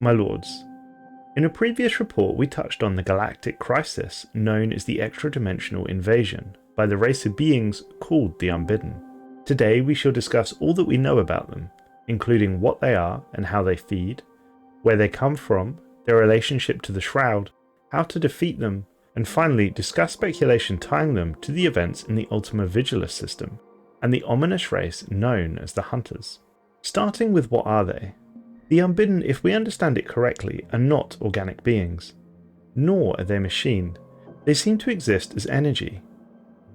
My lords, in a previous report we touched on the galactic crisis known as the extra-dimensional invasion by the race of beings called the Unbidden. Today we shall discuss all that we know about them, including what they are and how they feed, where they come from, their relationship to the Shroud, how to defeat them, and finally discuss speculation tying them to the events in the ultima vigilis system and the ominous race known as the Hunters. Starting with what are they? The Unbidden, if we understand it correctly, are not organic beings, nor are they machined. They seem to exist as energy.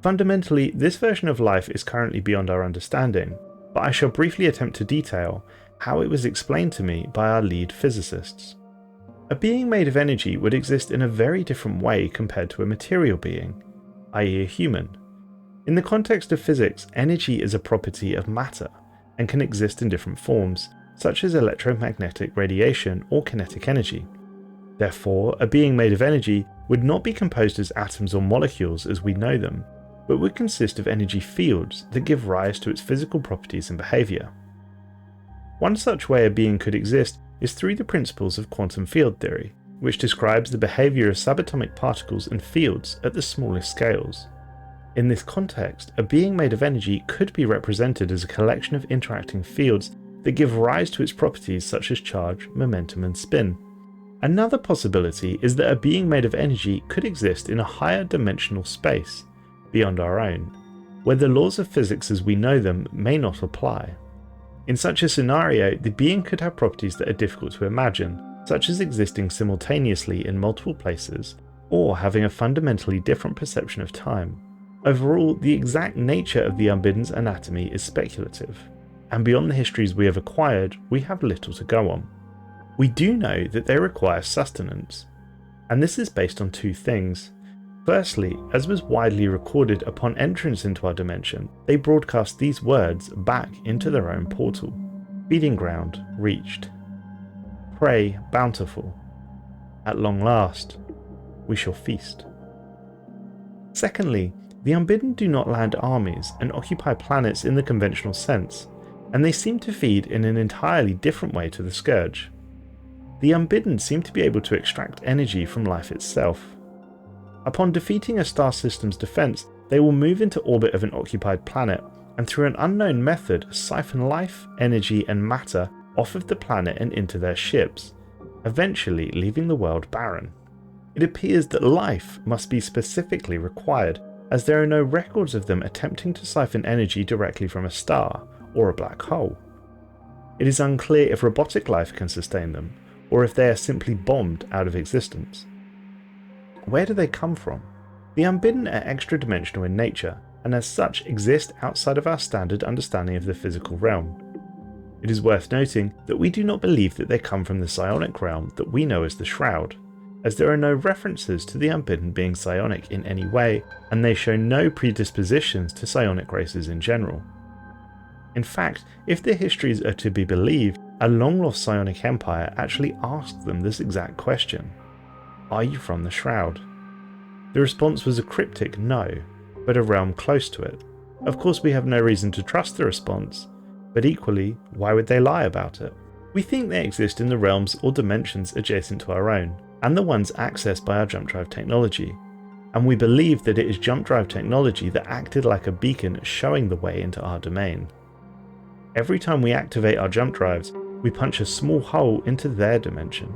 Fundamentally, this version of life is currently beyond our understanding, but I shall briefly attempt to detail how it was explained to me by our lead physicists. A being made of energy would exist in a very different way compared to a material being, i.e. a human. In the context of physics, energy is a property of matter and can exist in different forms, such as electromagnetic radiation or kinetic energy. Therefore, a being made of energy would not be composed as atoms or molecules as we know them, but would consist of energy fields that give rise to its physical properties and behaviour. One such way a being could exist is through the principles of quantum field theory, which describes the behaviour of subatomic particles and fields at the smallest scales. In this context, a being made of energy could be represented as a collection of interacting fields that give rise to its properties such as charge, momentum, and spin. Another possibility is that a being made of energy could exist in a higher dimensional space, beyond our own, where the laws of physics as we know them may not apply. In such a scenario, the being could have properties that are difficult to imagine, such as existing simultaneously in multiple places, or having a fundamentally different perception of time. Overall, the exact nature of the Unbidden's anatomy is speculative, and beyond the histories we have acquired, we have little to go on. We do know that they require sustenance, and this is based on two things. Firstly, as was widely recorded upon entrance into our dimension, they broadcast these words back into their own portal. Feeding ground reached. Prey bountiful. At long last, we shall feast. Secondly, the Unbidden do not land armies and occupy planets in the conventional sense, and they seem to feed in an entirely different way to the Scourge. The Unbidden seem to be able to extract energy from life itself. Upon defeating a star system's defense, they will move into orbit of an occupied planet, and through an unknown method siphon life, energy, and matter off of the planet and into their ships, eventually leaving the world barren. It appears that life must be specifically required, as there are no records of them attempting to siphon energy directly from a star or a black hole. It is unclear if robotic life can sustain them, or if they are simply bombed out of existence. Where do they come from? The Unbidden are extra-dimensional in nature, and as such exist outside of our standard understanding of the physical realm. It is worth noting that we do not believe that they come from the psionic realm that we know as the Shroud, as there are no references to the Unbidden being psionic in any way, and they show no predispositions to psionic races in general. In fact, if their histories are to be believed, a long-lost psionic empire actually asked them this exact question. Are you from the Shroud? The response was a cryptic no, but a realm close to it. Of course we have no reason to trust the response, but equally, why would they lie about it? We think they exist in the realms or dimensions adjacent to our own, and the ones accessed by our jump drive technology, and we believe that it is jump drive technology that acted like a beacon showing the way into our domain. Every time we activate our jump drives, we punch a small hole into their dimension,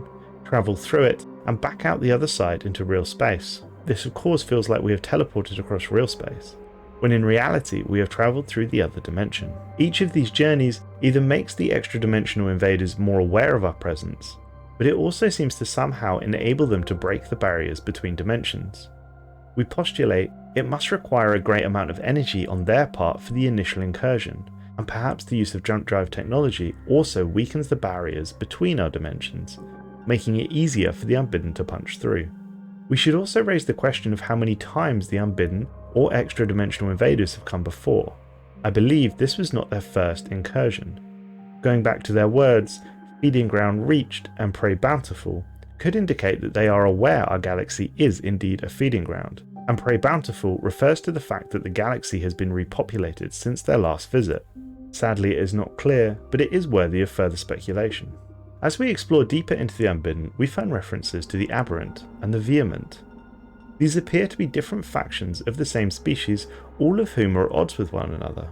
travel through it, and back out the other side into real space. This of course feels like we have teleported across real space, when in reality we have travelled through the other dimension. Each of these journeys either makes the extra-dimensional invaders more aware of our presence, but it also seems to somehow enable them to break the barriers between dimensions. We postulate it must require a great amount of energy on their part for the initial incursion, and perhaps the use of jump drive technology also weakens the barriers between our dimensions, making it easier for the Unbidden to punch through. We should also raise the question of how many times the Unbidden or extra-dimensional invaders have come before. I believe this was not their first incursion. Going back to their words, feeding ground reached and prey bountiful, could indicate that they are aware our galaxy is indeed a feeding ground, and prey bountiful refers to the fact that the galaxy has been repopulated since their last visit. Sadly it is not clear, but it is worthy of further speculation. As we explore deeper into the Unbidden, we find references to the Aberrant and the Vehement. These appear to be different factions of the same species, all of whom are at odds with one another.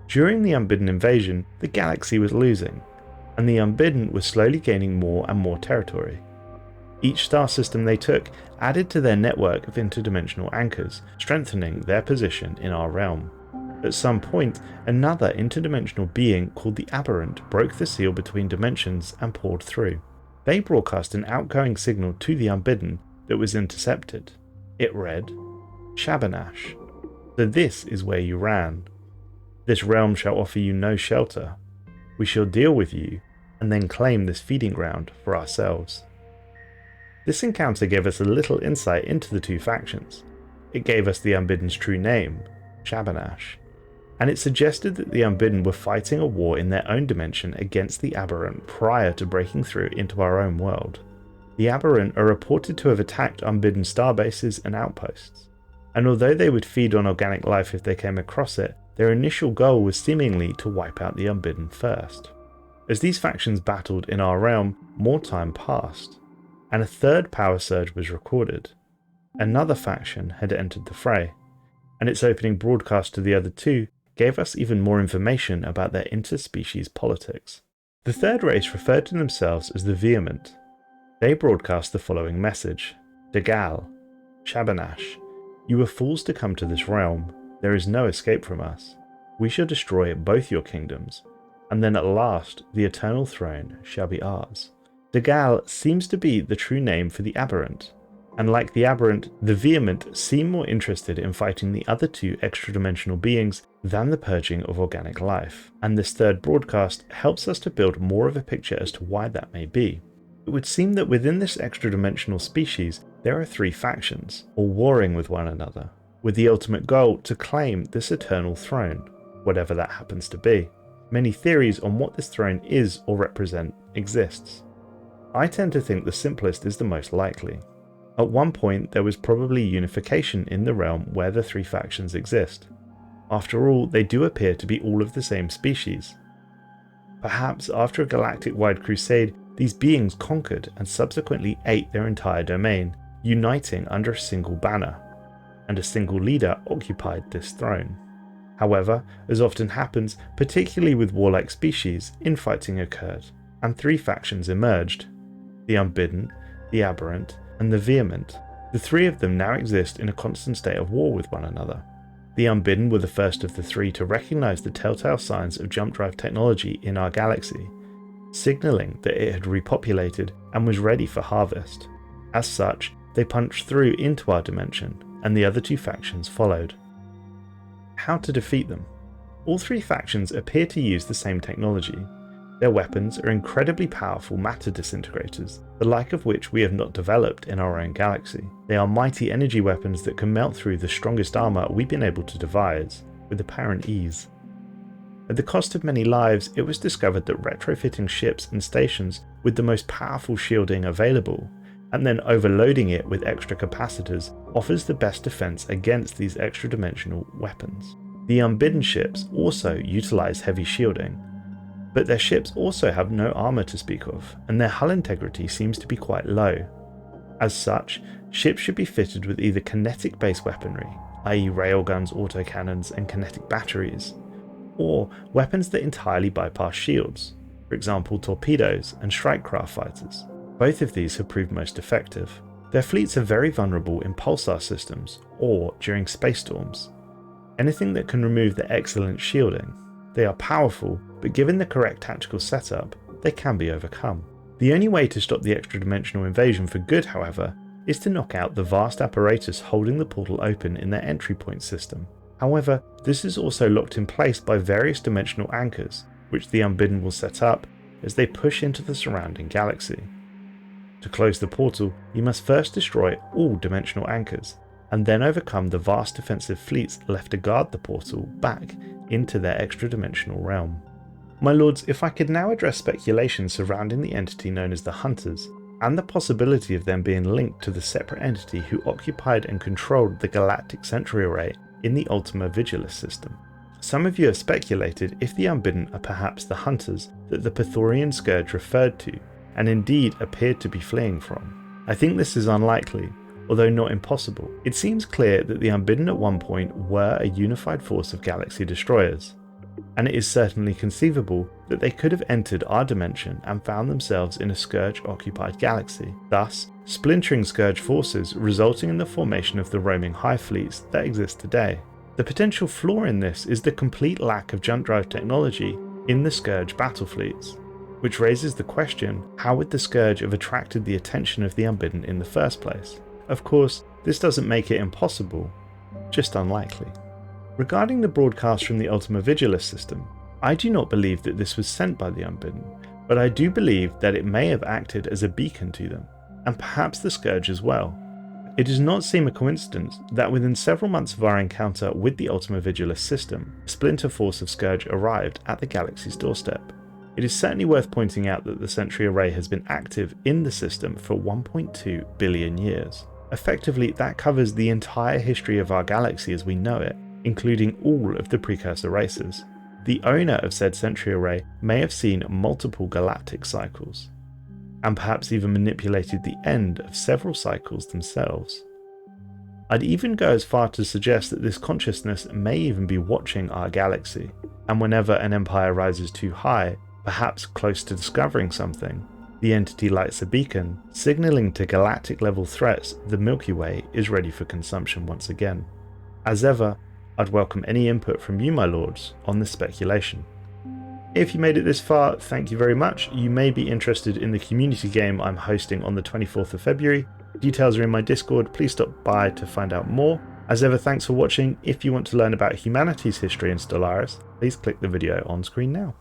During the Unbidden invasion, the galaxy was losing, and the Unbidden was slowly gaining more and more territory. Each star system they took added to their network of interdimensional anchors, strengthening their position in our realm. At some point, another interdimensional being called the Aberrant broke the seal between dimensions and poured through. They broadcast an outgoing signal to the Unbidden that was intercepted. It read, "Shabanash, so this is where you ran. This realm shall offer you no shelter. We shall deal with you, and then claim this feeding ground for ourselves." This encounter gave us a little insight into the two factions. It gave us the Unbidden's true name, Shabanash, and it suggested that the Unbidden were fighting a war in their own dimension against the Aberrant prior to breaking through into our own world. The Aberrant are reported to have attacked Unbidden starbases and outposts, and although they would feed on organic life if they came across it, their initial goal was seemingly to wipe out the Unbidden first. As these factions battled in our realm, more time passed, and a third power surge was recorded. Another faction had entered the fray, and its opening broadcast to the other two gave us even more information about their interspecies politics. The third race referred to themselves as the Vehement. They broadcast the following message: Dagal, Shabanash, you were fools to come to this realm. There is no escape from us. We shall destroy both your kingdoms, and then at last the eternal throne shall be ours. Dagal seems to be the true name for the Aberrant, and like the Aberrant, the Vehement seem more interested in fighting the other two extra-dimensional beings than the purging of organic life, and this third broadcast helps us to build more of a picture as to why that may be. It would seem that within this extra-dimensional species, there are three factions, all warring with one another, with the ultimate goal to claim this eternal throne, whatever that happens to be. Many theories on what this throne is or represent exists. I tend to think the simplest is the most likely. At one point there was probably unification in the realm where the three factions exist. After all, they do appear to be all of the same species. Perhaps after a galactic-wide crusade, these beings conquered and subsequently ate their entire domain, uniting under a single banner, and a single leader occupied this throne. However, as often happens, particularly with warlike species, infighting occurred, and three factions emerged: the Unbidden, the Aberrant, and the Vehement. The three of them now exist in a constant state of war with one another. The Unbidden were the first of the three to recognize the telltale signs of jump drive technology in our galaxy, signaling that it had repopulated and was ready for harvest. As such, they punched through into our dimension, and the other two factions followed. How to defeat them? All three factions appear to use the same technology. Their weapons are incredibly powerful matter disintegrators, the like of which we have not developed in our own galaxy. They are mighty energy weapons that can melt through the strongest armor we've been able to devise, with apparent ease. At the cost of many lives, it was discovered that retrofitting ships and stations with the most powerful shielding available, and then overloading it with extra capacitors, offers the best defense against these extra-dimensional weapons. The Unbidden ships also utilize heavy shielding, but their ships also have no armor to speak of, and their hull integrity seems to be quite low. As such, ships should be fitted with either kinetic-based weaponry, i.e. railguns, autocannons, and kinetic batteries, or weapons that entirely bypass shields, for example torpedoes and strike craft fighters. Both of these have proved most effective. Their fleets are very vulnerable in pulsar systems or during space storms. Anything that can remove their excellent shielding. They are powerful, but given the correct tactical setup, they can be overcome. The only way to stop the extra-dimensional invasion for good, however, is to knock out the vast apparatus holding the portal open in their entry point system. However, this is also locked in place by various dimensional anchors, which the Unbidden will set up as they push into the surrounding galaxy. To close the portal, you must first destroy all dimensional anchors, and then overcome the vast defensive fleets left to guard the portal back into their extra-dimensional realm. My lords, if I could now address speculation surrounding the entity known as the Hunters, and the possibility of them being linked to the separate entity who occupied and controlled the Galactic Sentry Array in the Ultima Vigilis system. Some of you have speculated if the Unbidden are perhaps the Hunters that the Pythorian Scourge referred to, and indeed appeared to be fleeing from. I think this is unlikely, although not impossible. It seems clear that the Unbidden at one point were a unified force of galaxy destroyers, and it is certainly conceivable that they could have entered our dimension and found themselves in a Scourge-occupied galaxy, thus splintering Scourge forces, resulting in the formation of the roaming hive fleets that exist today. The potential flaw in this is the complete lack of jump drive technology in the Scourge battle fleets, which raises the question, how would the Scourge have attracted the attention of the Unbidden in the first place? Of course, this doesn't make it impossible, just unlikely. Regarding the broadcast from the Ultima Vigilis system, I do not believe that this was sent by the Unbidden, but I do believe that it may have acted as a beacon to them, and perhaps the Scourge as well. It does not seem a coincidence that within several months of our encounter with the Ultima Vigilis system, a splinter force of Scourge arrived at the galaxy's doorstep. It is certainly worth pointing out that the Sentry Array has been active in the system for 1.2 billion years. Effectively, that covers the entire history of our galaxy as we know it, including all of the precursor races. The owner of said Sentry Array may have seen multiple galactic cycles, and perhaps even manipulated the end of several cycles themselves. I'd even go as far to suggest that this consciousness may even be watching our galaxy, and whenever an empire rises too high, perhaps close to discovering something, the entity lights a beacon, signaling to galactic level threats the Milky Way is ready for consumption once again. As ever, I'd welcome any input from you, my lords, on this speculation. If you made it this far, thank you very much. You may be interested in the community game I'm hosting on the 24th of February. Details are in my Discord, please stop by to find out more. As ever, thanks for watching. If you want to learn about humanity's history in Stellaris, please click the video on screen now.